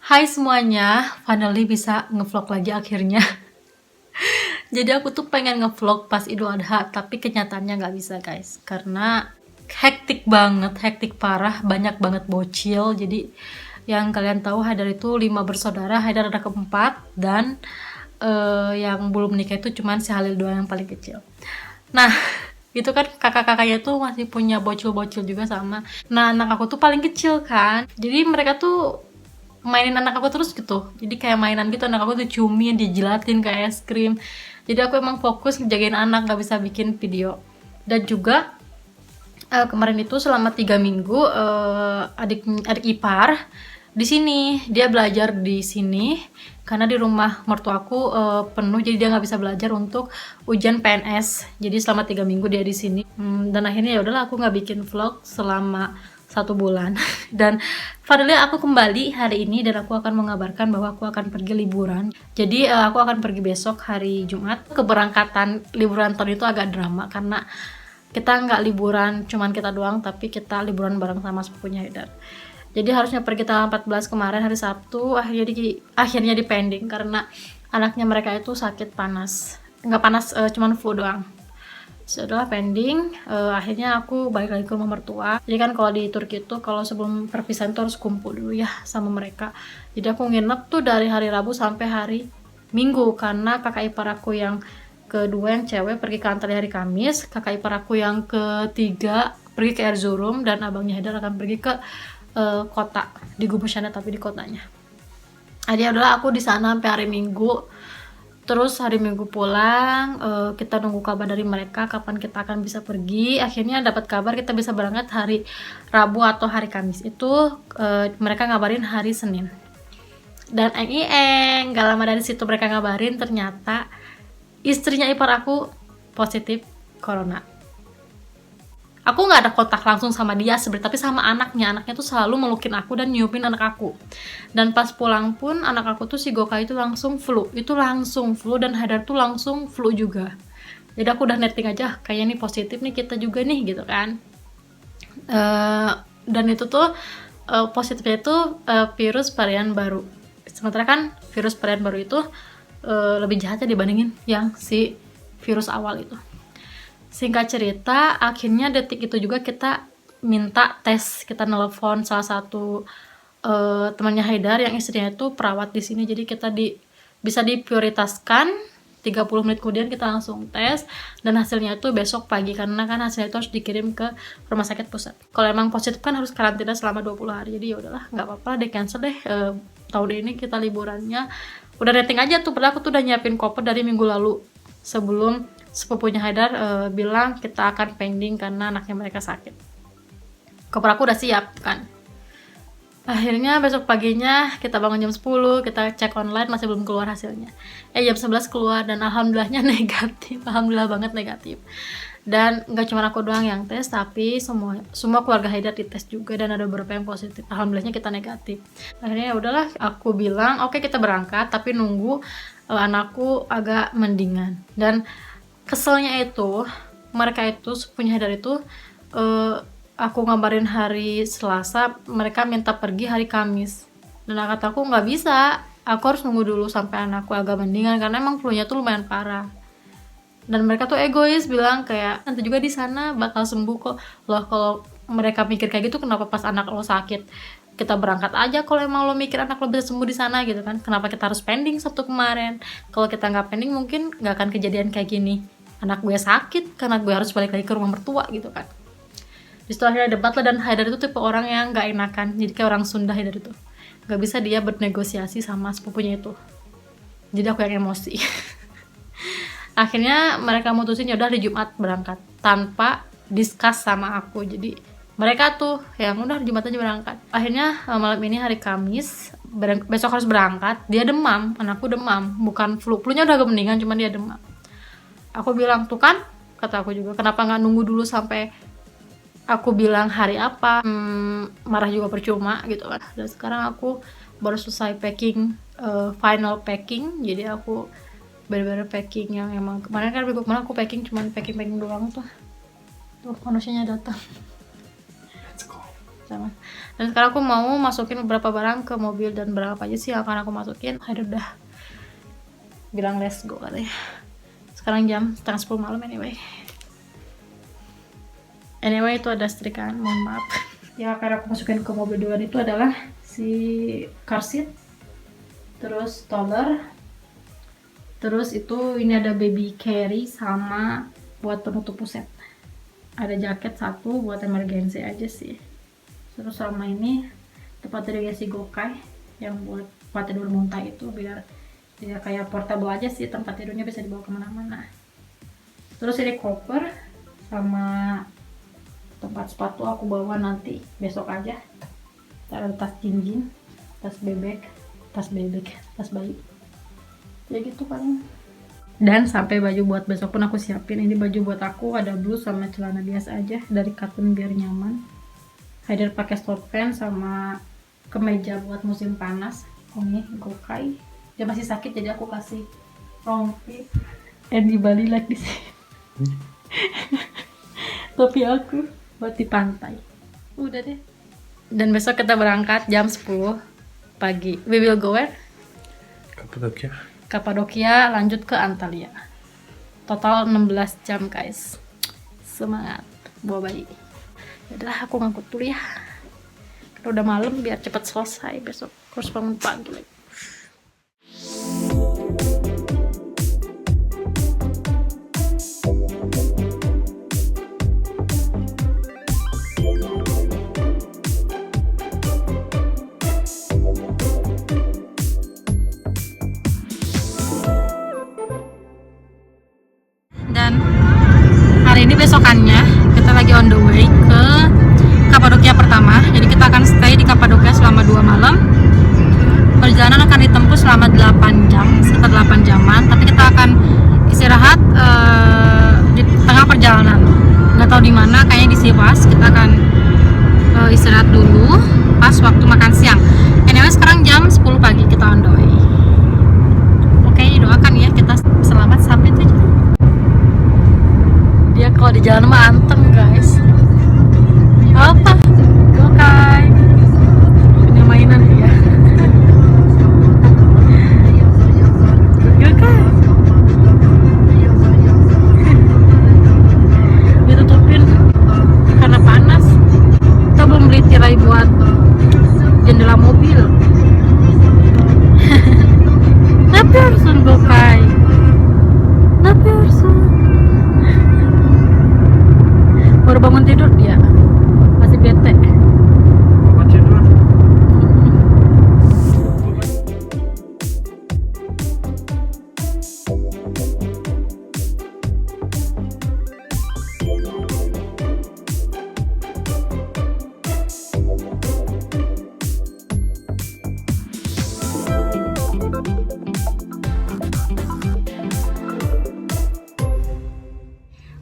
Hai semuanya, finally bisa ngevlog lagi akhirnya. Jadi aku tuh pengen ngevlog pas Idul Adha, tapi kenyataannya nggak bisa guys. Karena hektik banget, hektik parah, banyak banget bocil. Jadi yang kalian tahu Haidar itu 5 bersaudara, Haidar ada keempat. Dan yang belum nikah itu cuman si Halil doang yang paling kecil. Nah, itu kan kakak-kakaknya tuh masih punya bocil-bocil juga sama. Nah, anak aku tuh paling kecil kan. Jadi mereka tuh mainin anak aku terus gitu, jadi kayak mainan gitu, anak aku tuh ciumin, dijilatin kayak es krim. Jadi aku emang fokus ngejagain anak, gak bisa bikin video. Dan juga kemarin itu selama 3 minggu adik ipar di sini, dia belajar di sini karena di rumah mertuaku penuh, jadi dia nggak bisa belajar untuk ujian PNS. Jadi selama 3 minggu dia di sini. Dan akhirnya ya udahlah, aku nggak bikin vlog selama 1 bulan. Dan finally aku kembali hari ini dan aku akan mengabarkan bahwa aku akan pergi liburan. Jadi aku akan pergi besok hari Jumat. Keberangkatan liburan tahun itu agak drama karena kita nggak liburan cuman kita doang, tapi kita liburan bareng sama sepupunya Haidar. Jadi harusnya pergi tanggal 14 kemarin hari Sabtu, akhirnya di pending karena anaknya mereka itu sakit panas. Nggak panas, cuman flu doang. Setelah pending, akhirnya aku balik lagi ke rumah mertua. Jadi kan kalau di Turki itu kalau sebelum perpisahan tuh harus kumpul dulu ya sama mereka. Jadi aku nginep tuh dari hari Rabu sampai hari Minggu karena kakak ipar aku yang kedua yang cewek pergi ke Antalya hari Kamis, kakak ipar aku yang ketiga pergi ke Erzurum, dan abangnya Haidar akan pergi ke kota di Gümüşhane tapi di kotanya. Jadi adalah aku di sana sampai hari Minggu. Terus hari Minggu pulang, kita nunggu kabar dari mereka kapan kita akan bisa pergi. Akhirnya dapat kabar kita bisa berangkat hari Rabu atau hari Kamis. Itu mereka ngabarin hari Senin. Dan gak lama dari situ mereka ngabarin ternyata istrinya ipar aku positif corona. Aku nggak ada kontak langsung sama dia sebenarnya, tapi sama anaknya tuh selalu melukin aku dan nyupin anak aku. Dan pas pulang pun anak aku tuh si Goka itu langsung flu, dan Hadar tuh langsung flu juga. Jadi aku udah netting aja, kayaknya nih positif nih kita juga nih gitu kan. Dan itu tuh positifnya itu virus varian baru. Sementara kan virus varian baru itu lebih jahatnya dibandingin yang si virus awal itu. Singkat cerita, akhirnya detik itu juga kita minta tes, kita nelpon salah satu temannya Haidar yang istrinya itu perawat di sini, jadi kita bisa diprioritaskan. 30 menit kemudian kita langsung tes dan hasilnya itu besok pagi karena kan hasilnya itu harus dikirim ke rumah sakit pusat. Kalau emang positif kan harus karantina selama 20 hari. Jadi ya udahlah, nggak apa-apa deh, cancel deh. Tahun ini kita liburannya udah rating aja tuh, padahal aku tuh udah nyiapin koper dari minggu lalu sebelum sepupunya Haidar bilang kita akan pending karena anaknya mereka sakit. Koper aku udah siap kan. Akhirnya besok paginya kita bangun jam 10, kita cek online, masih belum keluar hasilnya. Jam 11 keluar dan alhamdulillahnya negatif. Alhamdulillah banget negatif. Dan nggak cuma aku doang yang tes, tapi semua keluarga Haidar dites juga dan ada beberapa yang positif. Alhamdulillahnya kita negatif. Akhirnya ya udahlah, aku bilang oke, kita berangkat tapi nunggu anakku agak mendingan. Dan keselnya itu mereka itu sepupunya Haidar itu aku ngabarin hari Selasa, mereka minta pergi hari Kamis. Dan kataku nggak bisa, aku harus nunggu dulu sampai anakku agak mendingan karena emang flu-nya tuh lumayan parah. Dan mereka tuh egois bilang kayak nanti juga di sana bakal sembuh kok. Loh, kalau mereka mikir kayak gitu, kenapa pas anak lo sakit kita berangkat aja kalau emang lo mikir anak lo bisa sembuh di sana gitu kan? Kenapa kita harus pending Sabtu kemarin? Kalau kita nggak pending mungkin nggak akan kejadian kayak gini. Anak gue sakit karena gue harus balik lagi ke rumah mertua gitu kan. Di situ akhirnya debat lah, dan Haidar itu tipe orang yang gak enakan, jadi kayak orang Sunda. Haidar itu gak bisa dia bernegosiasi sama sepupunya itu, jadi aku yang emosi. Akhirnya mereka mutusin yaudah di Jumat berangkat tanpa discuss sama aku. Jadi mereka tuh yang udah Jumat aja berangkat. Akhirnya malam ini hari Kamis, besok harus berangkat. Dia demam, anakku demam, bukan flu-nya udah agak mendingan, cuman dia demam. Aku bilang tuh kan, kata aku juga, kenapa nggak nunggu dulu sampai aku bilang hari apa, marah juga percuma gitu kan. Dan sekarang aku baru selesai packing, final packing. Jadi aku bener-bener packing yang emang kemarin kan minggu kemarin aku packing cuman packing doang tuh. Tuh manusianya datang. sama. Dan sekarang aku mau masukin beberapa barang ke mobil, dan berapa aja sih yang akan aku masukin. Aduh, udah bilang let's go katanya. Sekarang jam setengah 10 malam anyway. Itu ada setrikaan, mohon maaf. Yang akan aku masukin ke mobil duluan itu adalah si car seat, terus stroller, terus itu ini ada baby carry sama buat penutup puset. Ada jaket satu buat emergency aja sih. Terus sama ini tempat tidurnya si Gokai yang buat tempat tidur muntah itu, biar dia kayak portable aja sih, tempat tidurnya bisa dibawa kemana-mana. Terus ini koper sama tempat sepatu aku bawa nanti besok aja. Ada tas jinjing, tas bebek, tas bayi. Ya gitu paling. Dan sampai baju buat besok pun aku siapin. Ini baju buat aku ada blus sama celana biasa aja dari Cotton biar nyaman. Haider pakai short pants sama kemeja buat musim panas. Ini Gokai. Dia masih sakit jadi aku kasih rompi. Di Bali like this. Topi aku buat di pantai. Udah deh. Dan besok kita berangkat jam 10 pagi. We will go where? Kapadokia lanjut ke Antalya. Total 16 jam guys. Semangat bawa bayi. Yaudah aku ngangkut dulu ya. Karena udah malam biar cepat selesai besok. Harus bangun pagi lagi. Besokannya kita lagi on the way ke Kapadokia pertama. Jadi kita akan stay di Kapadokia selama 2 malam. Perjalanan akan ditempuh selama 8 jam, sekitar 8 jaman. Tapi kita akan istirahat di tengah perjalanan. Nggak tahu di mana, kayaknya di Sivas. Kita akan istirahat dulu pas waktu makan siang. Anyway, sekarang jam 10 pagi kita on the way. Oke, doakan ya kita selamat sampai tujuan. Dia kalau di jalan mah anteng guys. Apa? Gokai punya mainan dia. Gokai ditutupin karena panas. Kita belum beli tirai buat jendela mobil. Naperson Gokai, Naperson. Baru bangun tidur dia masih bete.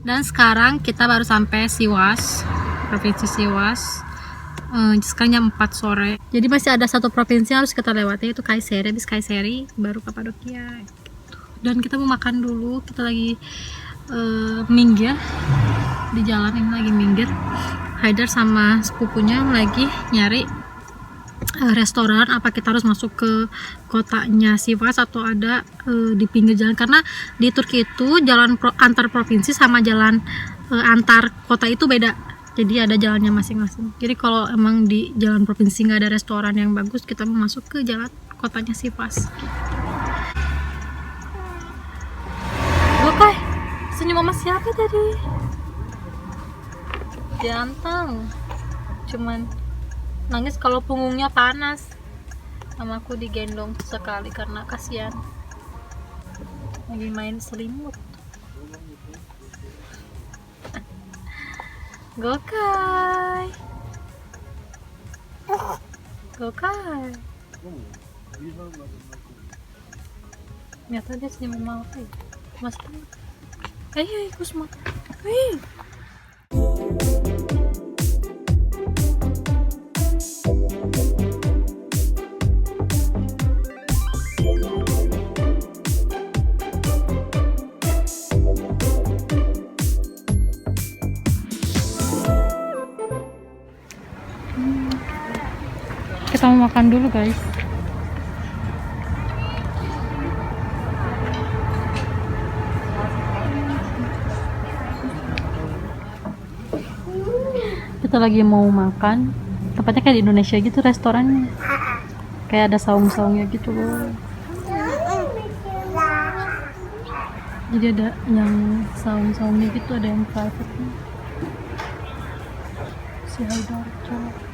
Dan sekarang kita baru sampai Sivas, provinsi Sivas. Sekarang jam 4 sore. Jadi masih ada satu provinsi yang harus kita lewati, yaitu Kayseri. Habis Kayseri baru Kapadokia gitu. Dan kita mau makan dulu. Kita lagi minggir di jalan, ini lagi minggir. Haider sama sepupunya lagi nyari restoran. Apa kita harus masuk ke kotanya Sivas atau ada di pinggir jalan, karena di Turki itu jalan antar provinsi sama jalan antar kota itu beda, jadi ada jalannya masing-masing. Jadi kalau emang di jalan provinsi nggak ada restoran yang bagus, kita mau masuk ke jalan kotanya Sivas gitu. Oke, senyum sama siapa tadi? Ganteng, cuman nangis kalau punggungnya panas. Sama aku digendong sekali karena kasihan lagi main selimut. Gokai, Gokai. Nyata dia senyum sama aku. Mas, ayo ikut semua. makan dulu guys. Kita lagi mau makan, tempatnya kayak di Indonesia gitu restorannya, kayak ada saung-saungnya gitu loh. Jadi ada yang saung-saungnya gitu, ada yang private nya. Si Haidar coba.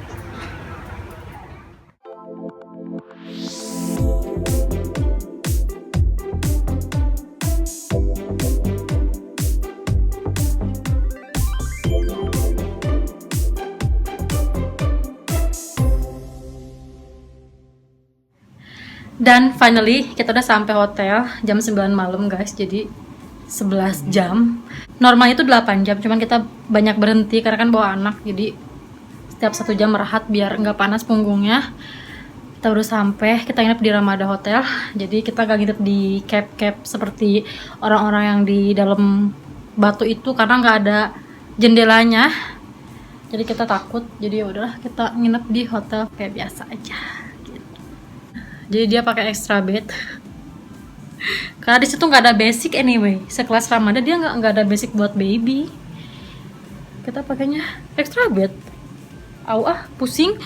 Dan finally kita udah sampai hotel jam 9 malam guys. Jadi 11 jam. Normalnya itu 8 jam, cuman kita banyak berhenti karena kan bawa anak. Jadi setiap 1 jam rehat biar nggak panas punggungnya. Kita udah sampai, kita nginep di Ramada Hotel. Jadi kita gak nginep di cab seperti orang-orang yang di dalam batu itu karena nggak ada jendelanya. Jadi kita takut. Jadi ya udahlah kita nginep di hotel kayak biasa aja. Jadi dia pakai extra bed. Karena di situ nggak ada basic anyway. Sekelas Ramada dia nggak ada basic buat baby. Kita pakainya extra bed. Pusing.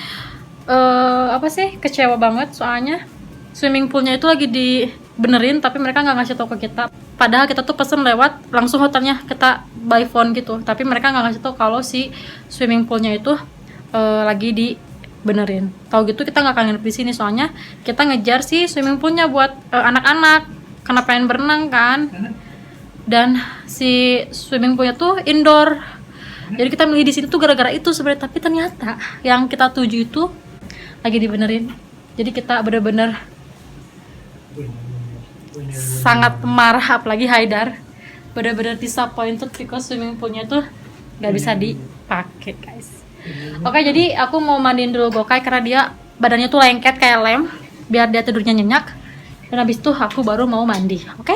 Apa sih? Kecewa banget soalnya swimming poolnya itu lagi dibenerin tapi mereka nggak ngasih tahu ke kita. Padahal kita tuh pesen lewat langsung hotelnya, kita by phone gitu. Tapi mereka nggak ngasih tahu kalau si swimming poolnya itu lagi dibenerin. Tahu gitu kita nggak akan nginep di sini soalnya kita ngejar si swimming poolnya buat anak-anak karena pengen berenang kan. Dan si swimming poolnya tuh indoor. Jadi kita milih di sini tuh gara-gara itu sebenarnya, tapi ternyata yang kita tuju itu lagi dibenerin. Jadi kita bener-bener sangat marah, apalagi Haidar bener-bener disappointed because swimming poolnya tuh nggak bisa dipakai guys. Oke, jadi aku mau mandiin dulu Gokai karena dia badannya tuh lengket kayak lem, biar dia tidurnya nyenyak. Dan habis itu aku baru mau mandi. Oke.